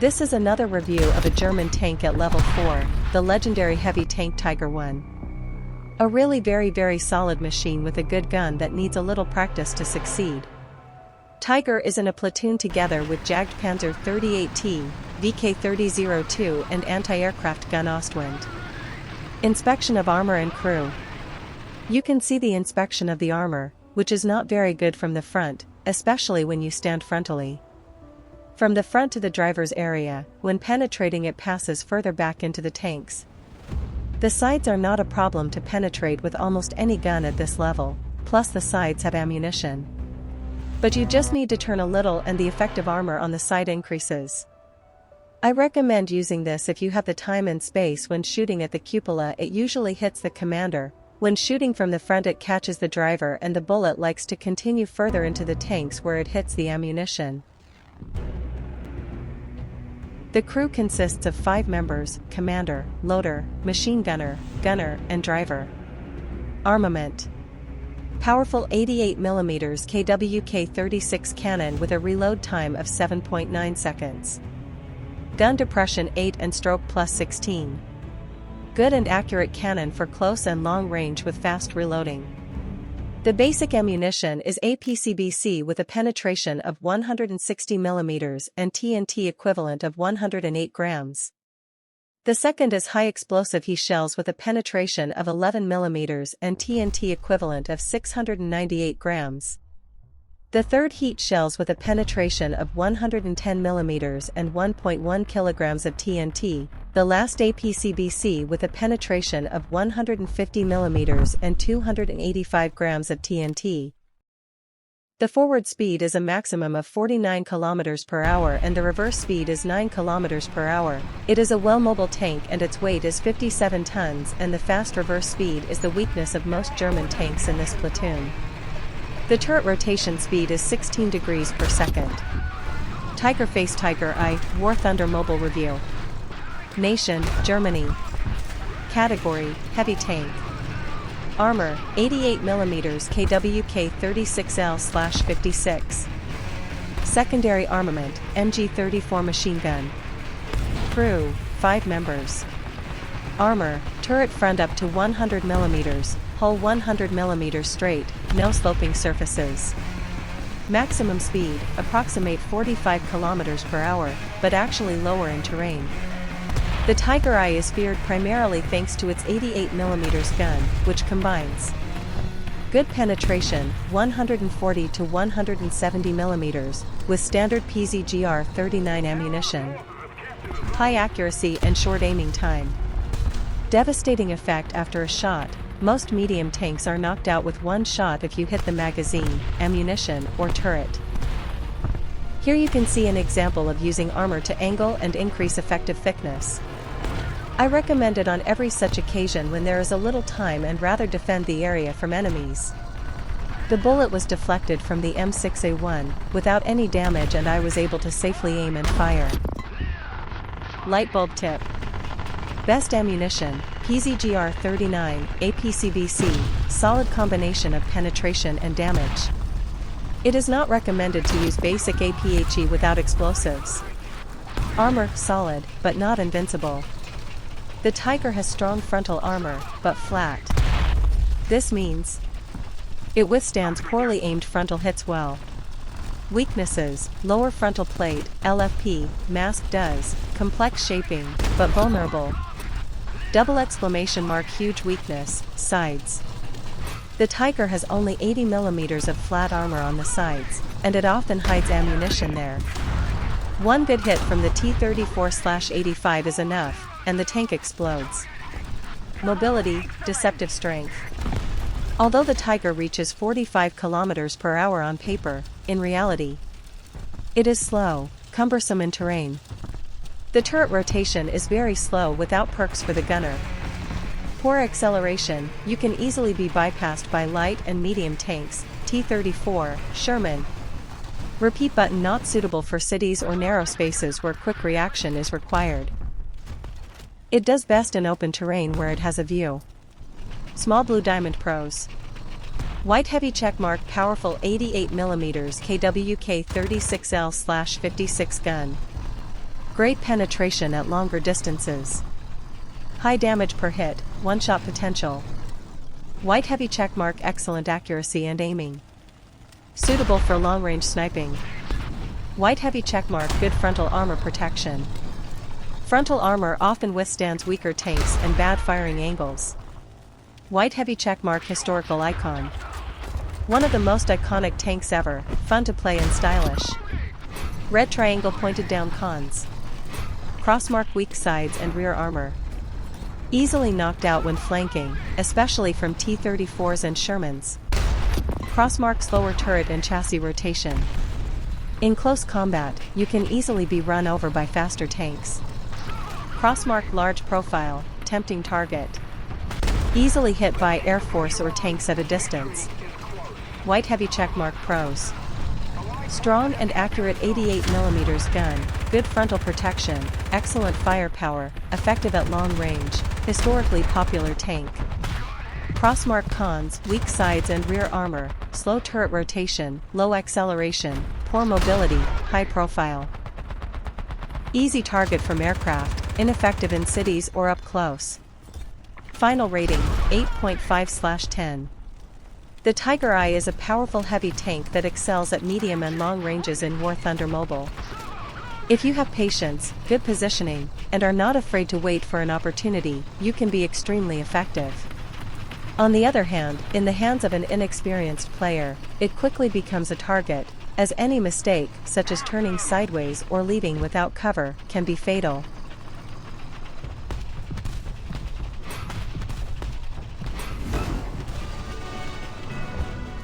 This is another review of a German tank at level 4, the legendary heavy tank Tiger 1. A really very solid machine with a good gun that needs a little practice to succeed. Tiger is in a platoon together with Jagdpanzer 38T, VK-3002 and anti-aircraft gun Ostwind. Inspection of armor and crew. You can see the inspection of the armor, which is not very good from the front, especially when you stand frontally. From the front to the driver's area, when penetrating it passes further back into the tanks. The sides are not a problem to penetrate with almost any gun at this level, plus the sides have ammunition. But you just need to turn a little and the effective armor on the side increases. I recommend using this if you have the time and space. When shooting at the cupola it usually hits the commander, when shooting from the front it catches the driver and the bullet likes to continue further into the tanks where it hits the ammunition. The crew consists of 5 members: commander, loader, machine gunner, gunner, and driver. Armament. Powerful 88mm KWK-36 cannon with a reload time of 7.9 seconds. Gun depression 8 and stroke plus 16. Good and accurate cannon for close and long range with fast reloading. The basic ammunition is APCBC with a penetration of 160mm and TNT equivalent of 108 grams. The second is high explosive He shells with a penetration of 11mm and TNT equivalent of 698 grams. The third heat shells with a penetration of 110mm and 1.1 kilograms of TNT, the last APCBC with a penetration of 150mm and 285 grams of TNT. The forward speed is a maximum of 49 km per hour and the reverse speed is 9 km per hour. It is a well-mobile tank and its weight is 57 tons and the fast reverse speed is the weakness of most German tanks in this platoon. The turret rotation speed is 16 degrees per second. Tiger Face Tiger Eye, Warthunder Mobile Review. Nation, Germany. Category, Heavy Tank. Armor, 88mm KWK-36L/56. Secondary armament, MG-34 machine gun. Crew, 5 members. Armor, turret front up to 100mm, hull 100mm straight, no sloping surfaces. Maximum speed, approximate 45 km per hour, but actually lower in terrain. The Tiger Eye is feared primarily thanks to its 88mm gun, which combines good penetration, 140 to 170mm, with standard PZGR-39 ammunition, high accuracy and short aiming time. Devastating effect after a shot. Most medium tanks are knocked out with one shot if you hit the magazine, ammunition, or turret. Here you can see an example of using armor to angle and increase effective thickness. I recommend it on every such occasion when there is a little time and rather defend the area from enemies. The bullet was deflected from the M6A1, without any damage and I was able to safely aim and fire. Light bulb tip. Best ammunition, PZGR-39, APCBC, solid combination of penetration and damage. It is not recommended to use basic APHE without explosives. Armor, solid, but not invincible. The Tiger has strong frontal armor, but flat. This means it withstands poorly aimed frontal hits well. Weaknesses, lower frontal plate, LFP, mask does, complex shaping, but vulnerable. Double exclamation mark huge weakness, sides. The Tiger has only 80mm of flat armor on the sides, and it often hides ammunition there. One good hit from the T-34/85 is enough, and the tank explodes. Mobility, deceptive strength. Although the Tiger reaches 45 km per hour on paper, in reality, it is slow, cumbersome in terrain. The turret rotation is very slow without perks for the gunner. Poor acceleration, you can easily be bypassed by light and medium tanks, T-34, Sherman. Repeat button not suitable for cities or narrow spaces where quick reaction is required. It does best in open terrain where it has a view. Small blue diamond pros. White heavy checkmark powerful 88mm KWK-36L/56 gun. Great penetration at longer distances. High damage per hit, one-shot potential. White heavy checkmark, excellent accuracy and aiming. Suitable for long-range sniping. White heavy checkmark, good frontal armor protection. Frontal armor often withstands weaker tanks and bad firing angles. White heavy checkmark, historical icon. One of the most iconic tanks ever, fun to play and stylish. Red triangle, pointed down cons. Crossmark, weak sides and rear armor. Easily knocked out when flanking, especially from T-34s and Shermans. Crossmark, slower turret and chassis rotation. In close combat, you can easily be run over by faster tanks. Crossmark, large profile, tempting target. Easily hit by Air Force or tanks at a distance. White heavy checkmark, pros. Strong and accurate 88mm gun, good frontal protection, excellent firepower, effective at long range, historically popular tank. Crossmark, cons, weak sides and rear armor, slow turret rotation, low acceleration, poor mobility, high profile. Easy target from aircraft, ineffective in cities or up close. Final rating, 8.5/10. The Tiger Eye is a powerful heavy tank that excels at medium and long ranges in Warthunder Mobile. If you have patience, good positioning, and are not afraid to wait for an opportunity, you can be extremely effective. On the other hand, in the hands of an inexperienced player, it quickly becomes a target, as any mistake, such as turning sideways or leaving without cover, can be fatal.